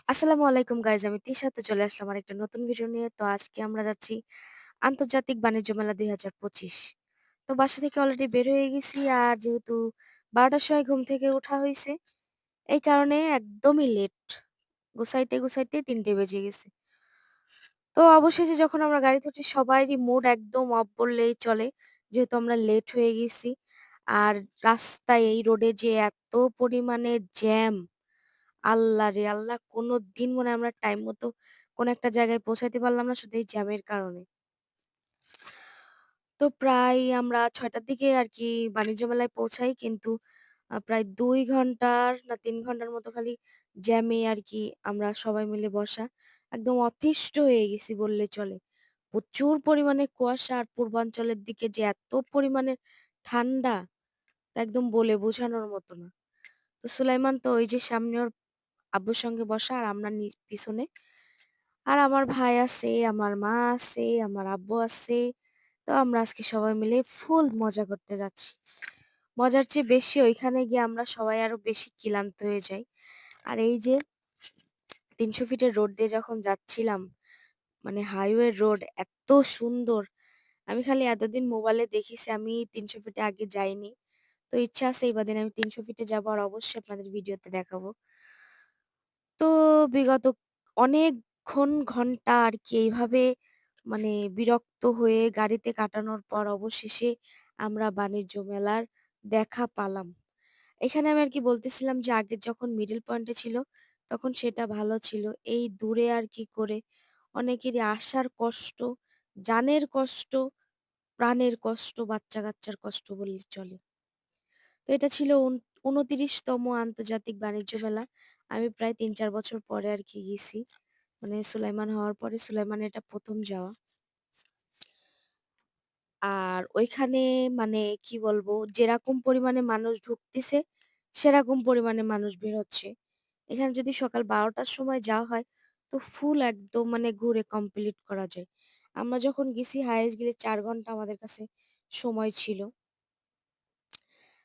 আসসালামু আলাইকুম গাইজ, আমি তিশা। তো চলে আসলাম আরেকটা নতুন ভিডিও নিয়ে। তো আজকে আমরা যাচ্ছি আন্তর্জাতিক বাণিজ্য মেলা ২০২৫। তো বাসা থেকে অলরেডি বের হয়ে গেছি, আর যেহেতু ১২টার সময় ঘুম থেকে ওঠা হয়েছে, এই কারণে একদমই লেট। গুছাইতে গুছাইতে ৩টে বেজে গেছে। তো অবশেষে যখন আমরা গাড়িতে উঠি, সবারই মুড একদম অফ বললেই চলে, যেহেতু আমরা লেট হয়ে গেছি। আর রাস্তায় এই রোডে যে এত পরিমাণে জ্যাম, আল্লাহ রে আল্লাহ! কোনদিন মনে হয় আমরা টাইম মতো কোনো একটা জায়গায় পৌঁছাইতে পারলাম না, শুধু এই জ্যামের কারণে। তো প্রায় আমরা ৬ টার দিকে আরকি বাণিজ্য মেলায় পৌঁছাই। কিন্তু প্রায় ২ ঘন্টার না ৩ ঘন্টার মতো খালি জ্যামে আরকি আমরা সবাই মিলে বসা। একদম অতিষ্ঠ হয়ে গেছি বললে চলে। প্রচুর পরিমাণে কুয়াশা, আর পূর্বাঞ্চলের দিকে যে এত পরিমাণে ঠান্ডা, তা একদম বলে বোঝানোর মতো না। তো সুলাইমান তো ওই যে সামনে ওর আব্বুর সঙ্গে বসা, আর আমরা পিছনে। আর আমার ভাই আছে, আমার মা আছে, আমার আব্বু আছে। তো আমরা আজকে সবাই মিলে ফুল মজা করতে যাচ্ছি। মজার চেয়ে বেশি ওইখানে গিয়ে আমরা সবাই আরো বেশি ক্লান্ত হয়ে যাই। আর এই যে ৩০০ ফিটের রোড দিয়ে যখন যাচ্ছিলাম, মানে হাইওয়ে রোড এত সুন্দর। আমি খালি এতদিন মোবাইলে দেখিছি, আমি ৩০০ ফিটে আগে যাইনি। তো ইচ্ছা আছে এইবার দিন আমি ৩০০ ফিটে যাবো, আর অবশ্যই আপনাদের ভিডিওতে দেখাবো। তো বিগত অনেকক্ষণ ঘন্টা আরকি এইভাবে মানে বিরক্ত হয়ে গাড়িতে কাটানোর পর অবশেষে আমরা বাণিজ্য মেলার দেখা পালাম। এখানে আমি আরকি বলতেছিলাম যে আগে যখন মিডল পয়েন্টে ছিল, তখন সেটা ভালো ছিল। এই দূরে আর কি করে অনেকেরই আসার কষ্ট, জানের কষ্ট, প্রাণের কষ্ট, বাচ্চা-কাচ্চার কষ্ট বললে চলে। তো এটা ছিল ২৯তম আন্তর্জাতিক বাণিজ্য মেলা। আমি প্রায় ৩-৪ বছর পরে আরকি গেছি। মানে সুলাইমান হওয়ার পরে সুলাইমানের এটা ১ম যাওয়া। আর ওইখানে মানে কি বলবো, যেরকম পরিমাণে মানুষ ঢুকতেছে, সেরকম পরিমাণে মানুষ বের হচ্ছে। এখানে যদি সকাল ১২টার সময় যাওয়া হয়, তো ফুল একদম মানে ঘুরে কমপ্লিট করা যায়। আমরা যখন গেছি হাইয়েস্ট গেলে ৪ ঘন্টা আমাদের কাছে সময় ছিল।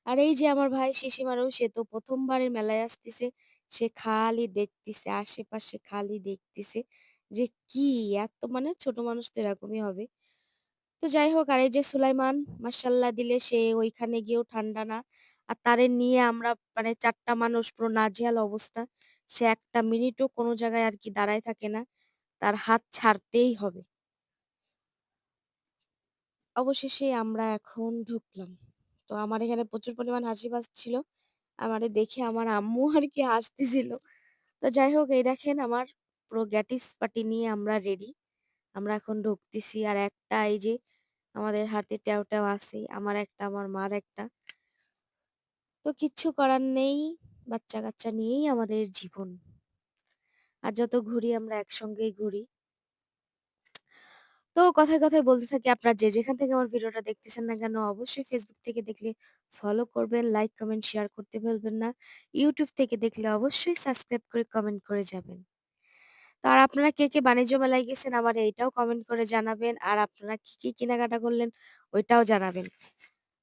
আর এই যে আমার ভাই শিশিমারও, সে তো ১ম বারের মেলায় আসতিছে। সে খালি দেখতিছে, আশেপাশে খালি দেখতিছে যে কি এত, মানে ছোট মানুষ তো এরকমই হবে। তো যাই হোক, আর এই যে সুলাইমান মাশাআল্লাহ দিলে, সে ওইখানে গিয়েও ঠান্ডা না। আর তারে নিয়ে আমরা মানে ৪ টা মানুষ পুরো নাজেহাল অবস্থা। সে ১ টা মিনিটও কোনো জায়গায় আরকি দাঁড়ায় থাকে না। তার হাত ছাড়তেই হবে। অবশেষে আমরা এখন ঢুকলাম। তো আমার এখানে প্রচুর পরিমাণ হাসি পাচ্ছিল। আমারে দেখে আমার আম্মু আরকি হাসতেছিল। তো যাই হোক, এই দেখেন আমার পুরো গ্যাটিস পার্টি নিয়ে আমরা রেডি। আমরা এখন ঢুকতেছি। আর একটা এই যে আমাদের হাতে ট্যাও, ট্যাও আছেই। আমার একটা, আমার মার একটা। তো কিচ্ছু করার নেই। বাচ্চা-কাচ্চা নিয়েই আমাদের জীবন। আর যত ঘুরি আমরা একসঙ্গেই ঘুরি। তো কথায়, কথায় বলতে থাকি, আপনারা যে যেখান থেকে আমার ভিডিওটা দেখতেছেন না কেন, অবশ্যই Facebook থেকে দেখলে ফলো করবেন, লাইক, কমেন্ট, শেয়ার করতে ভুলবেন না। YouTube থেকে দেখলে অবশ্যই সাবস্ক্রাইব করে কমেন্ট করে যাবেন। তো আর আপনারা কে, কে বাণিজ্য মেলায় গেছেন আমার এইটাও কমেন্ট করে জানাবেন। আর আপনারা কি, কি কেনাকাটা করলেন ওইটাও জানাবেন।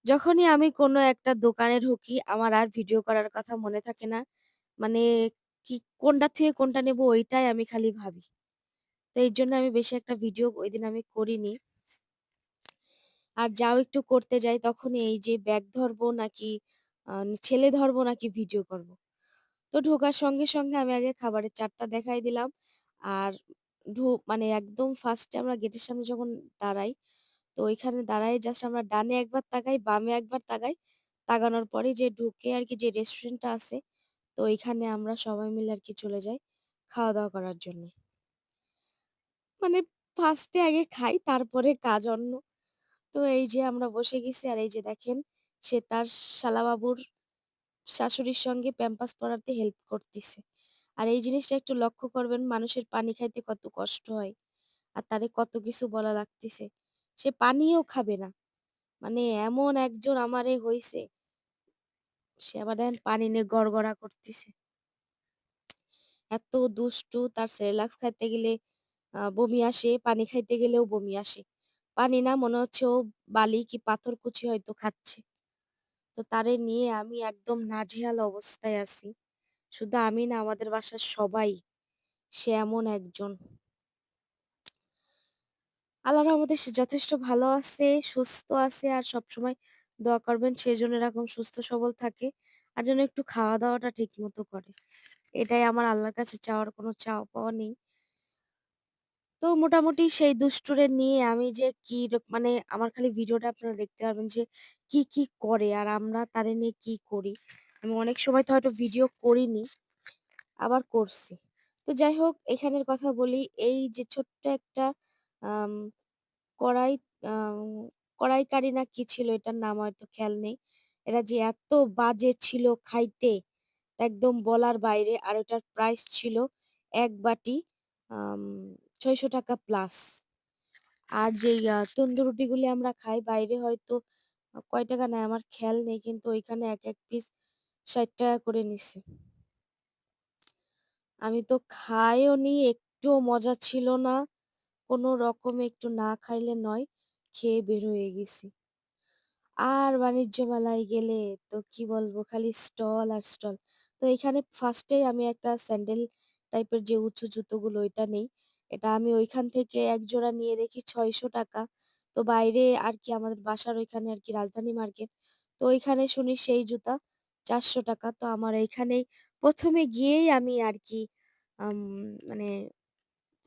যখনই আমি কোনো একটা দোকানে ঢুকি, আমার আর ভিডিও করার কথা মনে থাকে না। মানে কি কোনটা থেকে কোনটা নেবো ওইটাই আমি খালি ভাবি। তো এইজন্য আমি বেশি একটা ভিডিও ঐদিন আমি করিনি। আর যাও একটু করতে যাই, তখনই এই যে ব্যাগ ধরবো নাকি আ ছেলে ধরবো নাকি ভিডিও করব। তো ঢোকার সঙ্গে, সঙ্গে আমি আগে খাবারের চার্টটা দেখাই দিলাম। আর মানে একদম ফার্স্টে আমরা গেটের সামনে যখন দাঁড়াই, তো ওইখানে দাঁড়ায় জাস্ট আমরা ডানে একবার তাকাই, বামে একবার তাকাই। তাকানোর পরে যে ঢুকে আরকি যে রেস্টুরেন্টটা আছে, তো ওইখানে আমরা সবাই মিলে আরকি চলে যাই খাওয়া-দাওয়া করার জন্য। মানে ফার্স্টে আগে খাই, তারপরে কাজ অন্য। তো এই যে আমরা বসে গেছি, আর এই যে দেখেন সে তার শালাবাবুর শাশুড়ির সঙ্গে প্যাম্পার্স পরাতে হেল্প করতিছে। আর এই জিনিসটা একটু লক্ষ্য করবেন, মানুষের পানি খাইতে কত কষ্ট হয়। আর তারে কত কিছু বলা লাগতিছে। সে পানিও খাবে না। মানে এমন একজন আমারে হইছে, সে আবার দেখেন পানি নিয়ে গড়গড়া করতিছে। এত দুষ্টু, তার সেরেলাক্স খাইতে গেলে বমি আসে, পানি খাইতে গেলেও বমি আসে। পানি না, মনে হচ্ছে ও বালি কি পাথরকুচি হয়তো খাচ্ছে। তো তারে নিয়ে আমি একদম নাজেহাল অবস্থায় আছি। শুধু আমি না, আমাদের বাসার সবাই। সে এমন একজন। আল্লাহর রহমতে সে যথেষ্ট ভালো আছে, সুস্থ আছে আর সবসময় দোয়া করবেন সে যেন এরকম সুস্থ সবল থাকে। আর যেন একটু খাওয়া-দাওয়াটা ঠিকমতো করে। এটাই আমার আল্লাহর কাছে চাওয়ার কোনো চাওয়া পাওয়া নেই। তো মোটামুটি সেই দুষ্টুরে নিয়ে আমি যে মানে আমার খালি ভিডিওটা আপনারা দেখতে পারবেন যে কি করে আর আমরা তারে নিয়ে কি করি। আমি অনেক সময় তো হয়তো ভিডিও করিনি, আবার করছি। তো যাই হোক এখানের কথা বলি, এই যে ছোট্ট একটা আম কড়াই আম কড়াইকারি না কি ছিল এটার নাম হয়তো খেয়াল নেই। এরা যে এত বাজে ছিল খাইতে, একদম বলার বাইরে। আর ওটার প্রাইস ছিল ১ বাটি আম ৳৬০০ প্লাস। আর যেই তন্দুর রুটিগুলি আমরা খাই বাইরে হয়তো কয় টাকা নেয় আমার খেয়াল নেই। কিন্তু ওইখানে এক পিস ৳৬০ করে নিছে। আমি তো খাইওনি, একটুও মজা ছিল না। কোনো রকমে একটু না খাইলে নয়, খেয়ে বের হয়ে গেছি। আর বাণিজ্য মেলায় গেলে তো কি বলবো খালি স্টল আর স্টল। তো এখানে ফার্স্টেই আমি একটা স্যান্ডেল টাইপের যে উঁচু জুতোগুলো ওইটা নেই। এটা আমি ওইখান থেকে এক জোড়া নিয়ে দেখি ৳৬০০। তো বাইরে আর কি আমাদের বাসার ওইখানে আর কি রাজধানী মার্কেট। তো ওইখানে শুনি সেই জুতা ৳৪০০। তো আমার এইখানেই ১ম এ গিয়েই আমি আর কি আম মানে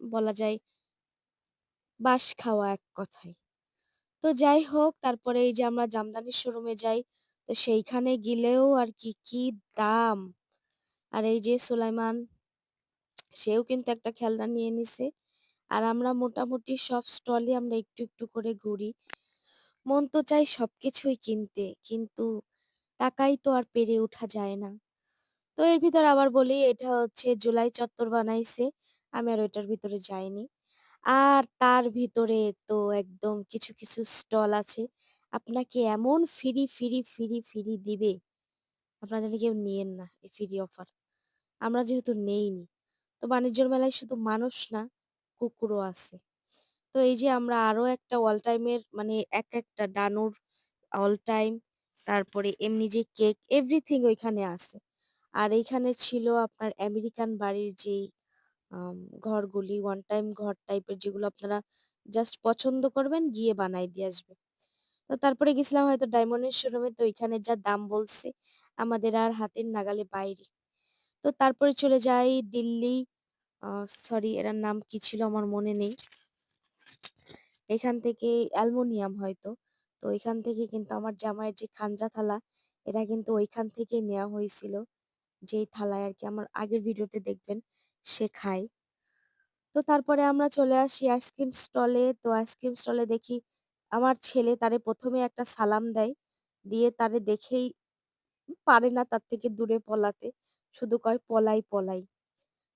বলা যায় বাঁশ খাওয়া এক কথায়। তো যাই হোক তারপরে এই যে আমরা জামদানির শোরুমে যাই। তো সেইখানে গেলেও আর কি, কি দাম! আর এই যে সুলাইমান সেও কিন্তু একটা খেলনা নিয়ে নিছে। আর আমরা মোটামুটি সব স্টলই আমরা একটু করে ঘুরি। মন তো চায় সবকিছুই কিনতে। কিন্তু টাকাই তো আর পেরে ওঠা যায় না। তো এর ভিতর আবার বলি এটা হচ্ছে জুলাই চত্বর বানাইছে। আমি আর ওইটার ভিতরে যাইনি। আর তার ভিতরে তো একদম কিছু স্টল আছে। আপনাকে এমন ফ্রি দিবে, আপনারা যেন কেউ নিয়েন না এই ফ্রি অফার। আমরা যেহেতু নেইনি। তো বাণিজ্যের মেলায় শুধু মানুষ না, কুকুরও আছে। তো এই যে আমরা আরো একটা অল টাইম এর মানে একটা ডানুর অল টাইম, তারপরে এমনি যে কেক এভরিথিং ওইখানে আছে। আর এইখানে ছিল আপনার আমেরিকান বাড়ির যেই আম ঘরগুলি ওয়ান টাইম ঘর টাইপের যেগুলো আপনারা জাস্ট পছন্দ করবেন গিয়ে বানায় দিয়ে আসবে। তো তারপরে গেছিলাম হয়তো ডায়মন্ডের শোরুমে, তো ওইখানে যা দাম বলছে আমাদের আর হাতের নাগালে বাইরে। তো তারপরে চলে যাই দিল্লি, আ সরি এটার নাম কি ছিল আমার মনে নেই। এখান থেকে অ্যালুমিনিয়াম হয়তো। তো এখান থেকে কিন্তু আমার জামাইয়ের যে খানজা থালা, এটা কিন্তু ওইখান থেকেই নেয়া হয়েছিল। যেই থালায় আরকি আমার আগের ভিডিওতে দেখবেন সে খায়। তো তারপরে আমরা চলে আসি আইসক্রিম স্টলে। তো আইসক্রিম স্টলে দেখি আমার ছেলে তারে ১ম এ একটা সালাম দেয়। দিয়ে তারে দেখেই পারে না তার থেকে দূরে পলাতে। শুধু কয়, "পলাই, পলাই।"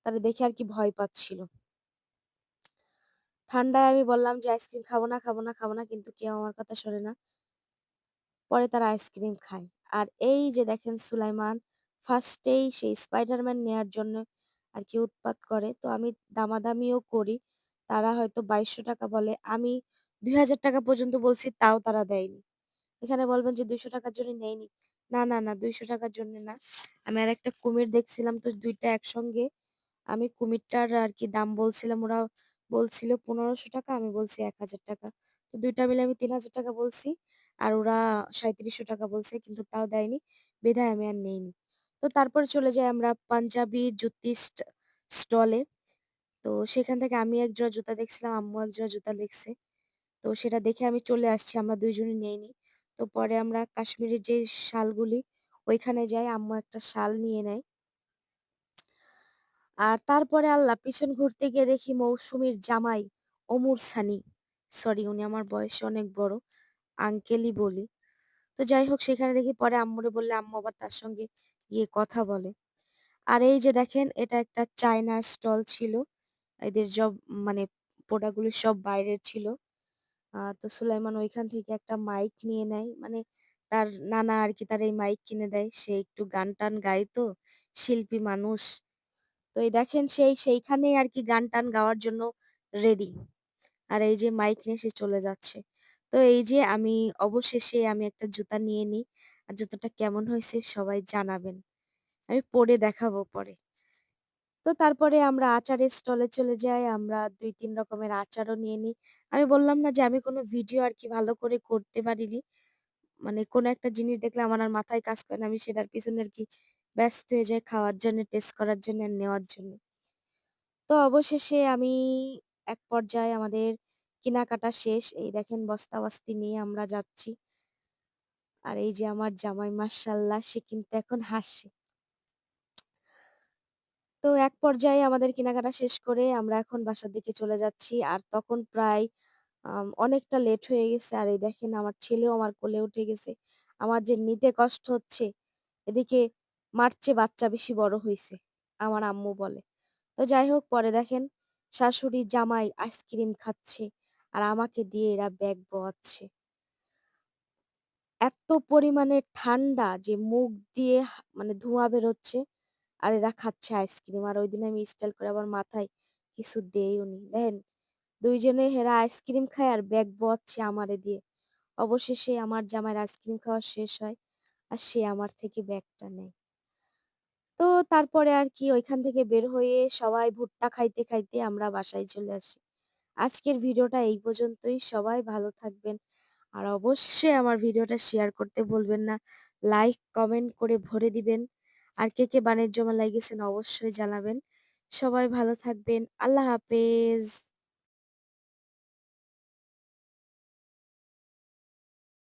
তারে দেখে আরকি ভয় পাচ্ছিল। ঠান্ডায় আমি বললাম যে, "আইসক্রিম খাবো না।" কিন্তু কেউ আমার কথা শোনে না। পরে তারা আইসক্রিম খায়। আর এই যে দেখেন সুলাইমান ফার্স্টেই সেই স্পাইডারম্যান নেয়ার জন্য আরকি উৎপাত করে। তো আমি দামাদামিও করি। তারা হয়তো ৳২২০০ বলে। আমি ৳২,০০০ পর্যন্ত বলছি তাও তারা দেয়নি। এখানে বলবেন যে ৳২০০ র জন্য নেয়নি। না, ৳২০০ র জন্য না। আমি আরেকটা কুমির দেখছিলাম তো ২ টা একসঙ্গে আমি কুমিরটার আরকি দাম বলছিলাম। ওরা বলছিল ৳১৫০০, আমি বলছি ৳১,০০০। তো ২ টা মিলে আমি ৳৩,০০০ বলছি। আর ওরা ৳৩৭০০ বলছে কিন্তু তাও দেয়নি। বিধায় আমি আর নেইনি। তো তারপরে চলে যাই আমরা পাঞ্জাবি জুতি স্টলে। তো সেখান থেকে আমি এক জোড়া জুতা দেখছিলাম, আম্মু এক জোড়া জুতা দেখছে। তো সেটা দেখে আমি চলে আসছি। আমরা ২ জনই নেইনি। তো পরে আমরা কাশ্মীরের যে শালগুলি ওইখানে যাই। আম্মু একটা শাল নিয়ে নেয়। আর তারপরে আল্লাহ পিছন ঘুরতে গিয়ে দেখি মৌসুমীর জামাই ওমর সানি। সরি উনি আমার বয়সে অনেক বড়। আঙ্কেলই বলি। তো যাই হোক সেখানে দেখি পরে আম্মুরে বললে আম্মু আবার তার সঙ্গে গিয়ে কথা বলে। আর এই যে দেখেন এটা একটা চায়না স্টল ছিল। এদের সব মানে প্রোডাক্ট গুলো সব বাইরের ছিল। তো সুলাইমান ওইখান থেকে একটা মাইক নিয়ে নেয়। মানে তার নানা আরকি তার এই মাইক কিনে দেয়। সে একটু গান-টান গায় তো, শিল্পী মানুষ। তো এই দেখেন সেইখানেই আরকি গান-টান গাওয়ার জন্য রেডি। আর এই যে মাইক নিয়ে সে চলে যাচ্ছে। তো এই যে আমি অবশেষে আমি একটা জুতা নিয়ে নিই। আর জুতাটা কেমন হইছে সবাই জানাবেন। আমি পরে দেখাবো পরে। তো তারপরে আমরা আচারের স্টলে চলে যাই। আমরা ২-৩ রকমের আচারও নিয়ে নিই। আমি বললাম না যে আমি কোনো ভিডিও আরকি ভালো করে করতে পারিনি। মানে কোনো একটা জিনিস দেখলে আমার আর মাথায় কাজ করে না। আমি সেটার পিছনে আরকি ব্যস্ত হয়ে যাই খাওয়ার জন্য, টেস্ট করার জন্য আর নেওয়ার জন্য। তো অবশেষে আমি এক পর্যায়ে আমাদের কেনাকাটা শেষ। এই দেখেন বস্তা-বস্তি নিয়ে আমরা যাচ্ছি। আর এই যে আমার জামাই মাশাআল্লাহ সে কিন্তু এখন হাসছে। তো এক পর্যায়ে আমাদের কেনাকাটা শেষ করে আমরা এখন বাসার দিকে চলে যাচ্ছি। আর তখন প্রায় অনেকটা লেট হয়ে গেছে। আর এই দেখেন আমার ছেলেও আমার কোলে উঠে গেছে। আমার যে নিতে কষ্ট হচ্ছে, এদিকে মার চেয়ে বাচ্চা বেশি বড় হইছে, আমার আম্মু বলে। তো যাই হোক পরে দেখেন শাশুড়ি জামাই আইসক্রিম খাচ্ছে আর আমাকে দিয়ে এরা ব্যাগ বওয়াচ্ছে। এত পরিমাণে ঠান্ডা যে মুখ দিয়ে মানে ধোঁয়া বেরোচ্ছে আর এরা খাচ্ছে আইসক্রিম। আর ঐদিন আমি স্টাইল করে আবার মাথায় কিছু দেইও নি। দেখেন ২ জনে হেরা আইসক্রিম খায় আর ব্যাগ বওয়াচ্ছে আমারে দিয়ে। অবশেষে আমার জামাইয়ের আইসক্রিম খাওয়া শেষ হয়। আর সে আমার থেকে ব্যাগটা নেয়। তো তারপরে আর কি ঐখান থেকে বের হয়ে সবাই ভুট্টা খাইতে, খাইতে আমরা বাসায় চলে আসি। আজকের ভিডিওটা এই পর্যন্তই। সবাই ভালো থাকবেন। আর অবশ্যই আমার ভিডিওটা শেয়ার করতে ভুলবেন না। লাইক, কমেন্ট করে ভরে দিবেন। আর কে, কে বাণিজ্য মেলায় গেছেন অবশ্যই জানাবেন। সবাই ভালো থাকবেন। আল্লাহ হাফেজ।